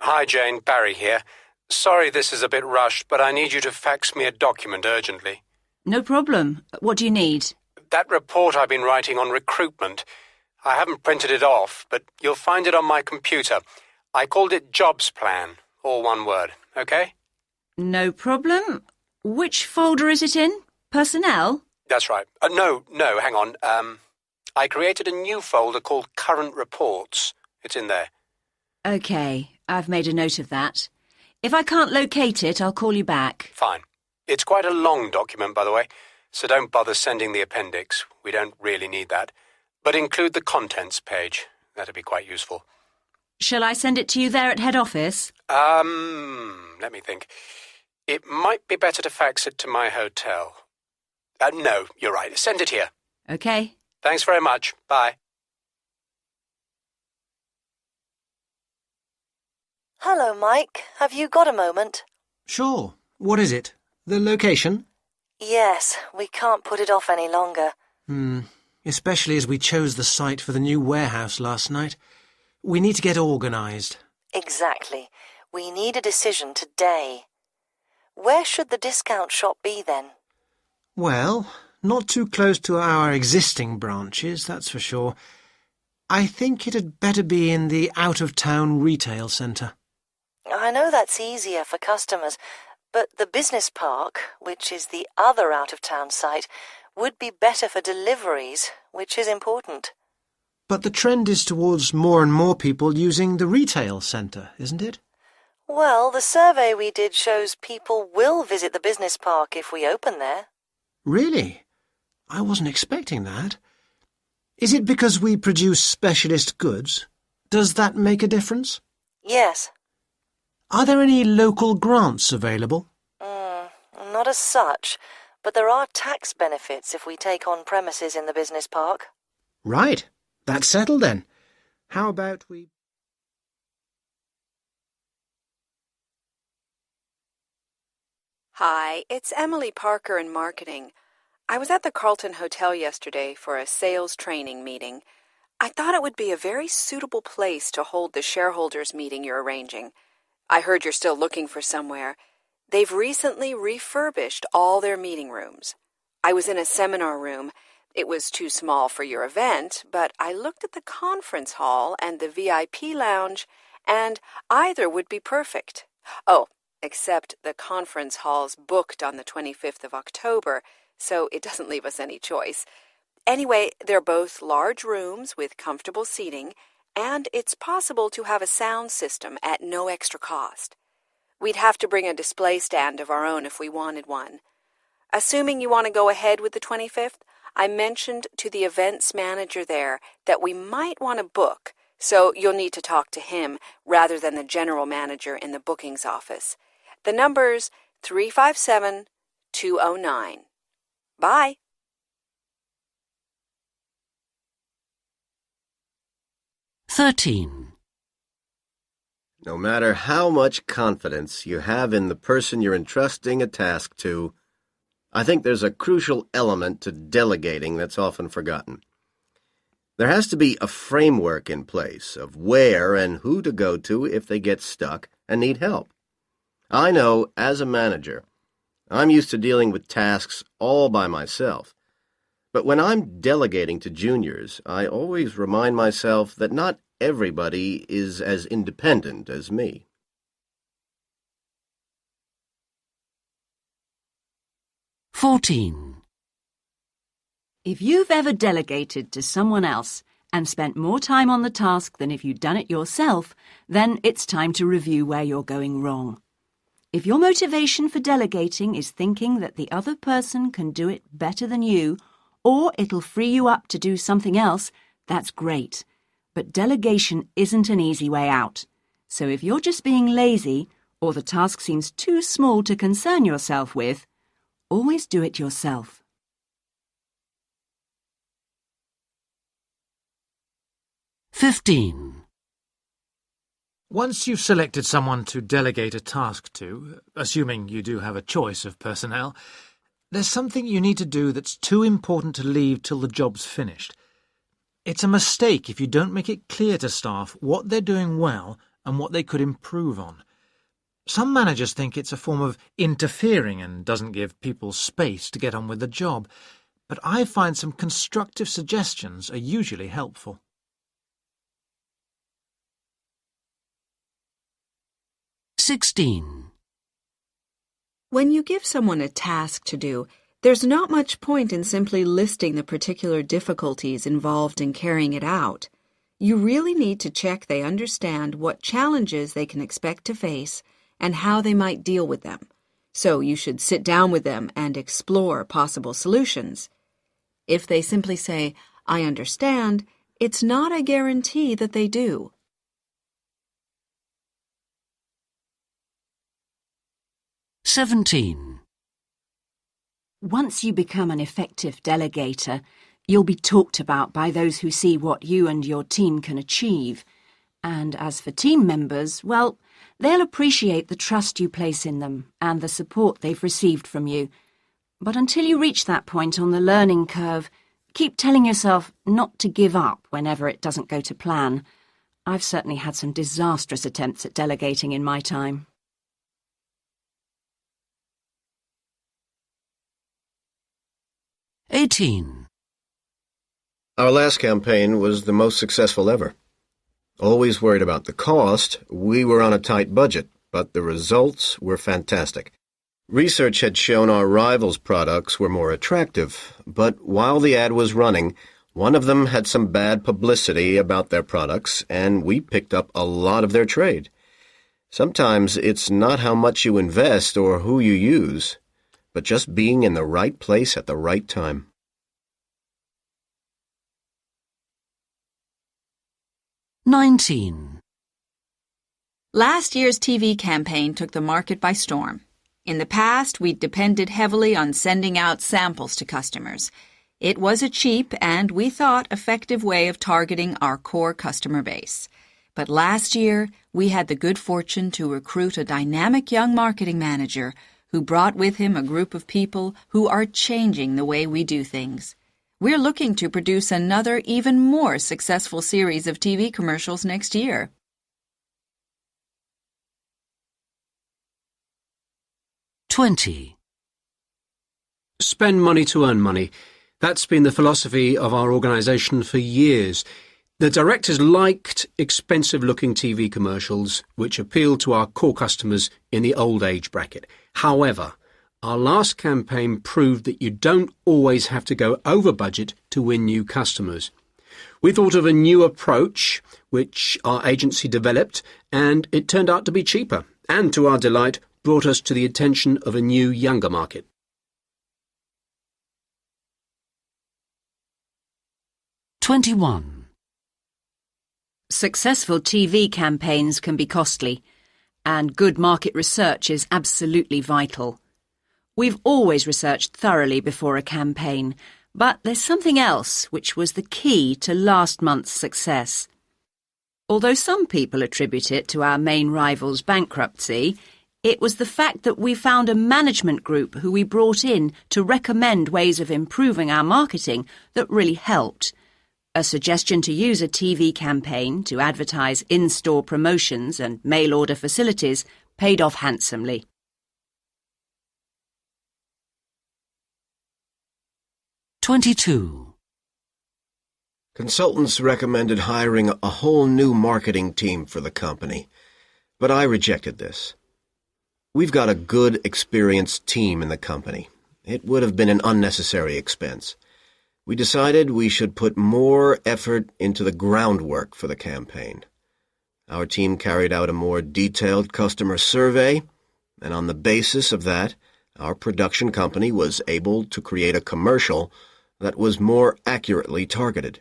Hi, Jane. Barry here. Sorry this is a bit rushed, but I need you to fax me a document urgently. No problem. What do you need? That report I've been writing on recruitment. I haven't printed it off, but you'll find it on my computer. I called it Jobs Plan, all one word, okay? No problem. Which folder is it in? Personnel? That's right. No, hang on. I created a new folder called Current Reports. It's in there. OK, I've made a note of that. If I can't locate it, I'll call you back. Fine. It's quite a long document, by the way, so don't bother sending the appendix. We don't really need that. But include the contents page. That'd be quite useful. Shall I send it to you there at head office? Let me think. It might be better to fax it to my hotel. No, you're right. Send it here. OK. Thanks very much. Bye. Hello, Mike. Have you got a moment? Sure. What is it? The location? Yes, we can't put it off any longer. Especially as we chose the site for the new warehouse last night. We need to get organised. Exactly. We need a decision today. Where should the discount shop be then? Well, not too close to our existing branches, that's for sure. I think it'd better be in the out-of-town retail centre. I know that's easier for customers, but the business park, which is the other out-of-town site, would be better for deliveries, which is important. But the trend is towards more and more people using the retail centre, isn't it? Well, the survey we did shows people will visit the business park if we open there. Really? I wasn't expecting that. Is it because we produce specialist goods? Does that make a difference? Yes. Are there any local grants available? Not as such, but there are tax benefits if we take on premises in the business park. Right. That's settled then. How about we... Hi, it's Emily Parker in marketing. I was at the Carlton Hotel yesterday for a sales training meeting. I thought it would be a very suitable place to hold the shareholders meeting you're arranging. I heard you're still looking for somewhere. They've recently refurbished all their meeting rooms. I was in a seminar room. It was too small for your event, but I looked at the conference hall and the VIP lounge, and either would be perfect. Oh, except the conference hall's booked on the 25th of October, so it doesn't leave us any choice. Anyway, they're both large rooms with comfortable seating, and it's possible to have a sound system at no extra cost. We'd have to bring a display stand of our own if we wanted one. Assuming you want to go ahead with the 25th, I mentioned to the events manager there that we might want to book, so you'll need to talk to him rather than the general manager in the bookings office. The number's 357-209. Bye. No matter how much confidence you have in the person you're entrusting a task to, I think there's a crucial element to delegating that's often forgotten. There has to be a framework in place of where and who to go to if they get stuck and need help. I know, as a manager, I'm used to dealing with tasks all by myself. But when I'm delegating to juniors, I always remind myself that not everybody is as independent as me. If you've ever delegated to someone else and spent more time on the task than if you'd done it yourself, then it's time to review where you're going wrong. If your motivation for delegating is thinking that the other person can do it better than you, or it'll free you up to do something else, that's great. But delegation isn't an easy way out. So if you're just being lazy, or the task seems too small to concern yourself with, always do it yourself. Once you've selected someone to delegate a task to, assuming you do have a choice of personnel, there's something you need to do that's too important to leave till the job's finished. It's a mistake if you don't make it clear to staff what they're doing well and what they could improve on. Some managers think it's a form of interfering and doesn't give people space to get on with the job, but I find some constructive suggestions are usually helpful. 16. When you give someone a task to do, there's not much point in simply listing the particular difficulties involved in carrying it out. You really need to check they understand what challenges they can expect to face and how they might deal with them. So you should sit down with them and explore possible solutions. If they simply say, "I understand," it's not a guarantee that they do. 17. Once you become an effective delegator, you'll be talked about by those who see what you and your team can achieve. And as for team members, well, they'll appreciate the trust you place in them and the support they've received from you. But until you reach that point on the learning curve, keep telling yourself not to give up whenever it doesn't go to plan. I've certainly had some disastrous attempts at delegating in my time. 18. Our last campaign was the most successful ever. Always worried about the cost, we were on a tight budget, but the results were fantastic. Research had shown our rivals' products were more attractive, but while the ad was running, one of them had some bad publicity about their products, and we picked up a lot of their trade. Sometimes it's not how much you invest or who you use, but just being in the right place at the right time. 19. Last year's TV campaign took the market by storm. In the past, we'd depended heavily on sending out samples to customers. It was a cheap and, we thought, effective way of targeting our core customer base. But last year, we had the good fortune to recruit a dynamic young marketing manager who brought with him a group of people who are changing the way we do things. We're looking to produce another, even more successful series of TV commercials next year. 20. Spend money to earn money. That's been the philosophy of our organisation for years. The directors liked expensive-looking TV commercials which appealed to our core customers in the old age bracket. However, our last campaign proved that you don't always have to go over budget to win new customers. We thought of a new approach which our agency developed, and it turned out to be cheaper, and to our delight brought us to the attention of a new younger market. 21. Successful TV campaigns can be costly, and good market research is absolutely vital. We've always researched thoroughly before a campaign, but there's something else which was the key to last month's success. Although some people attribute it to our main rival's bankruptcy, it was the fact that we found a management group who we brought in to recommend ways of improving our marketing that really helped. A suggestion to use a TV campaign to advertise in-store promotions and mail-order facilities paid off handsomely. 22. Consultants recommended hiring a whole new marketing team for the company, but I rejected this. We've got a good, experienced team in the company. It would have been an unnecessary expense. We decided we should put more effort into the groundwork for the campaign. Our team carried out a more detailed customer survey, and on the basis of that, our production company was able to create a commercial that was more accurately targeted.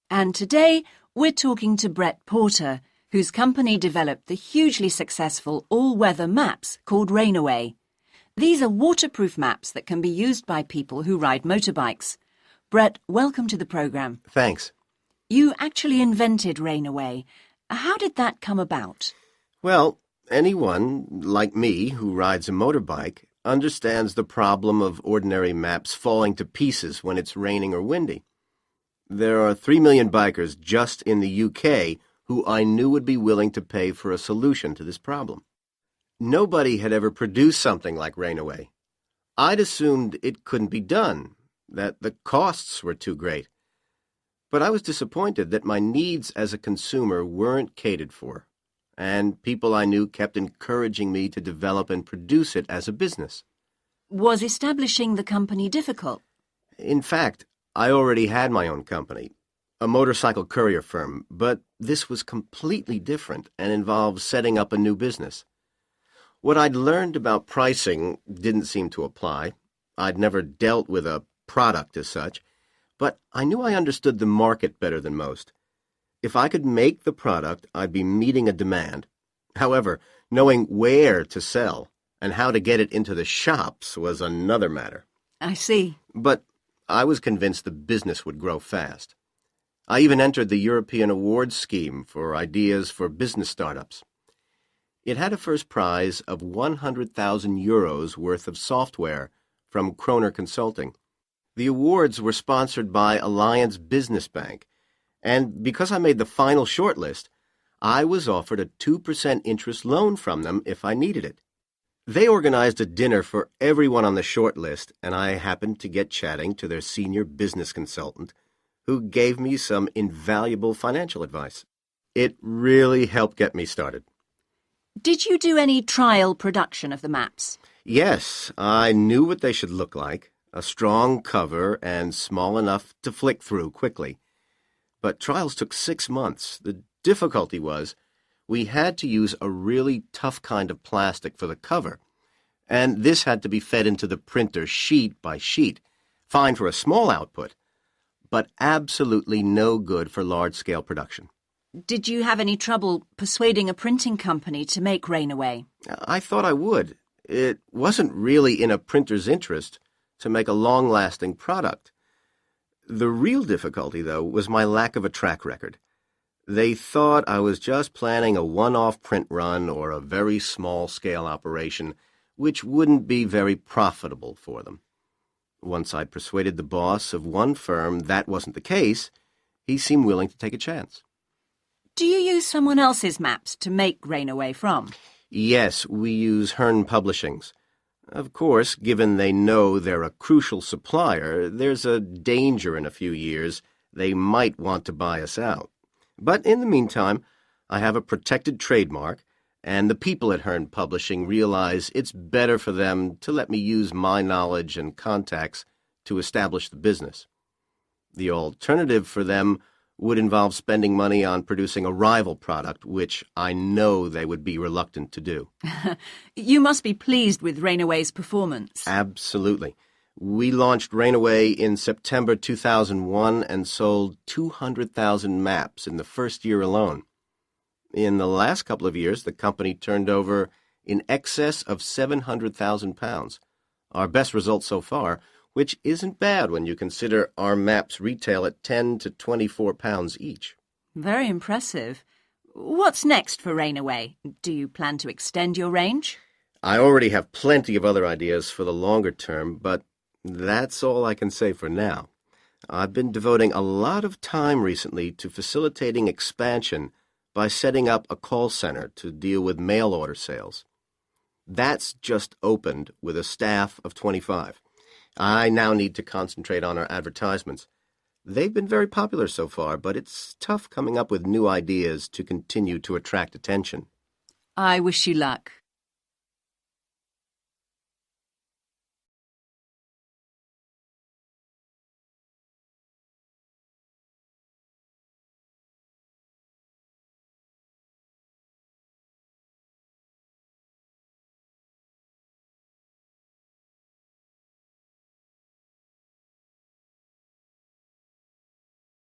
And today, we're talking to Brett Porter, whose company developed the hugely successful all-weather maps called Rainaway. These are waterproof maps that can be used by people who ride motorbikes. Brett, welcome to the programme. Thanks. You actually invented Rainaway. How did that come about? Well, anyone, like me, who rides a motorbike, understands the problem of ordinary maps falling to pieces when it's raining or windy. There are 3 million bikers just in the UK who I knew would be willing to pay for a solution to this problem. Nobody had ever produced something like Rainaway. I'd assumed it couldn't be done, that the costs were too great. But I was disappointed that my needs as a consumer weren't catered for, and people I knew kept encouraging me to develop and produce it as a business. Was establishing the company difficult? In fact, I already had my own company, a motorcycle courier firm, but this was completely different and involved setting up a new business. What I'd learned about pricing didn't seem to apply. I'd never dealt with a product as such, but I knew I understood the market better than most. If I could make the product, I'd be meeting a demand. However, knowing where to sell and how to get it into the shops was another matter. I see. But I was convinced the business would grow fast. I even entered the European Awards scheme for ideas for business startups. It had a first prize of 100,000 euros worth of software from Kroner Consulting. The awards were sponsored by Alliance Business Bank, and because I made the final shortlist, I was offered a 2% interest loan from them if I needed it. They organized a dinner for everyone on the shortlist, and I happened to get chatting to their senior business consultant, who gave me some invaluable financial advice. It really helped get me started. Did you do any trial production of the maps? Yes, I knew what they should look like, a strong cover and small enough to flick through quickly. But trials took 6 months. The difficulty was we had to use a really tough kind of plastic for the cover, and this had to be fed into the printer sheet by sheet, fine for a small output, but absolutely no good for large-scale production. Did you have any trouble persuading a printing company to make Rainaway? I thought I would. It wasn't really in a printer's interest to make a long-lasting product. The real difficulty, though, was my lack of a track record. They thought I was just planning a one-off print run or a very small-scale operation, which wouldn't be very profitable for them. Once I'd persuaded the boss of one firm that wasn't the case, he seemed willing to take a chance. Do you use someone else's maps to make Rainaway from? Yes, we use Hearn Publishing's. Of course, given they know they're a crucial supplier, there's a danger in a few years they might want to buy us out. But in the meantime, I have a protected trademark, and the people at Hearn Publishing realize it's better for them to let me use my knowledge and contacts to establish the business. The alternative for them would involve spending money on producing a rival product, which I know they would be reluctant to do. You must be pleased with Rainaway's performance. Absolutely. We launched Rainaway in September 2001 and sold 200,000 maps in the first year alone. In the last couple of years, the company turned over in excess of £700,000, our best result so far, which isn't bad when you consider our maps retail at £10 to £24 each. Very impressive. What's next for Rainaway? Do you plan to extend your range? I already have plenty of other ideas for the longer term, but that's all I can say for now. I've been devoting a lot of time recently to facilitating expansion by setting up a call center to deal with mail order sales. That's just opened with a staff of 25. I now need to concentrate on our advertisements. They've been very popular so far, but it's tough coming up with new ideas to continue to attract attention. I wish you luck.